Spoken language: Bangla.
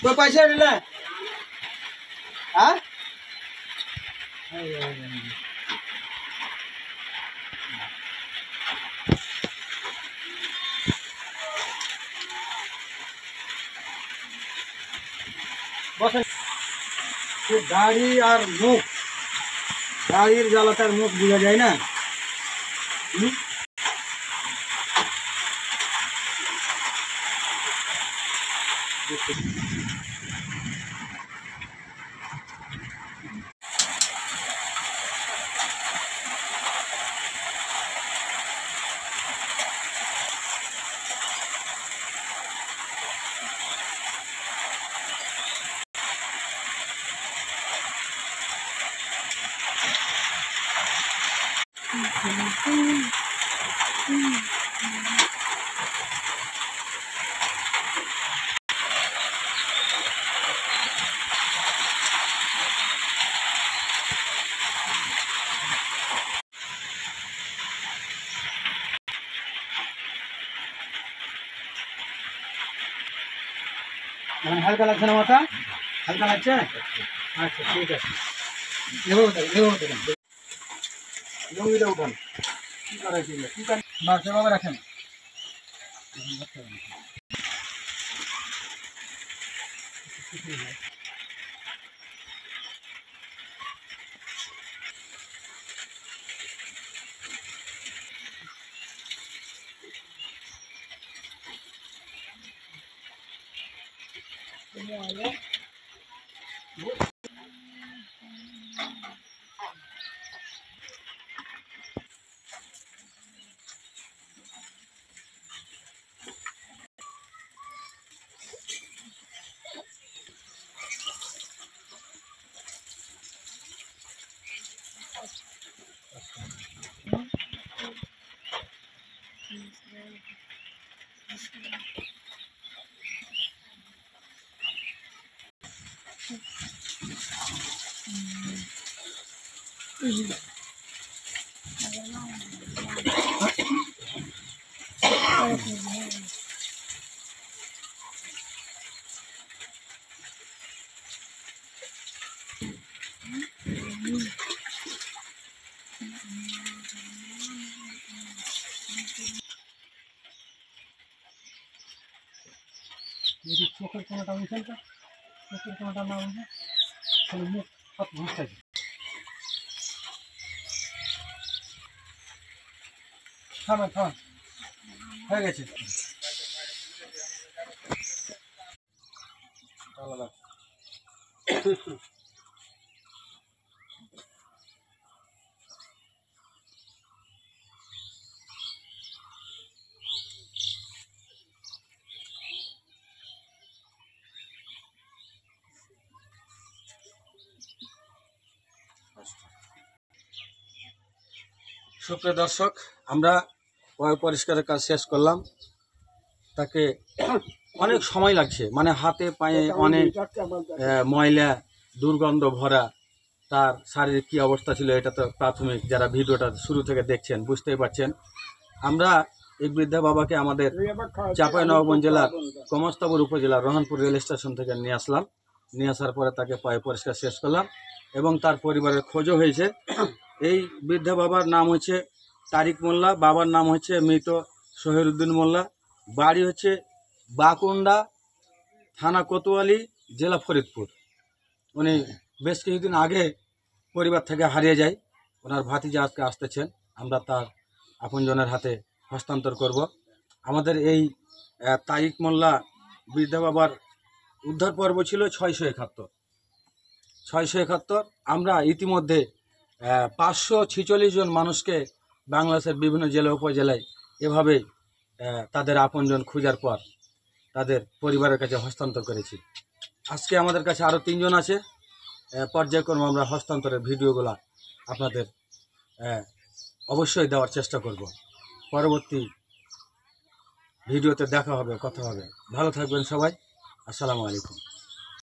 कोई पैसे मिला हाँ बस गाड़ी और मुख गाड़ीर জ্বালাতার মুখ বোঝা যায় না হালকা লাগছে না মাথা হালকা লাগছে আচ্ছা ঠিক আছে জমিটা উঠান কি করাইছে কি করেন বাস বাবা রাখেন চোখের কোনাটা উঠেন তো চোখের কোনাটা না উঠে তাহলে মুখ হাত ঘুরতে থামেন থামেন হয়ে গেছে সুপ্রিয় দর্শক আমরা পয় পরিষ্কারের কাজ শেষ করলাম তাকে অনেক সময় লাগছে মানে হাতে পায়ে অনেক ময়লা দুর্গন্ধ ভরা তার শারীরিক কী অবস্থা ছিল এটা তো প্রাথমিক যারা ভিডিওটা শুরু থেকে দেখছেন বুঝতেই পারছেন আমরা এই বৃদ্ধা বাবাকে আমাদের চাঁপাইনবাবগঞ্জ জেলার কমস্তাপুর উপজেলার রহনপুর রেল স্টেশন থেকে নিয়ে আসলাম নিয়ে আসার পরে তাকে পায়ে পরিষ্কার শেষ করলাম এবং তার পরিবারের খোঁজও হয়েছে এই বৃদ্ধা বাবার নাম হচ্ছে তারিক মোল্লা বাবার নাম হচ্ছে মৃত শহীদুদ্দিন মোল্লা বাড়ি হচ্ছে বাকুন্ডা থানা কোতোয়ালি জেলা ফরিদপুর উনি বেশ কিছুদিন আগে পরিবার থেকে হারিয়ে যায় ওনার ভাতিজা আজকে আসতেছেন আমরা তার আপনজনের হাতে হস্তান্তর করব আমাদের এই তারিক মোল্লা বৃদ্ধা বাবার উদ্ধার পর্ব ছিল 671 আমরা ইতিমধ্যে 546 জন মানুষকে বাংলাদেশের বিভিন্ন জেলা উপজেলায় এভাবেই তাদের আপনজন খোঁজার পর তাদের পরিবারের কাছে হস্তান্তর করেছি আজকে আমাদের কাছে আরও 3 জন আছে পর্যায়ক্রমে আমরা হস্তান্তরের ভিডিওগুলো আপনাদের অবশ্যই দেওয়ার চেষ্টা করব পরবর্তী ভিডিওতে দেখা হবে কথা হবে ভালো থাকবেন সবাই আসসালামু আলাইকুম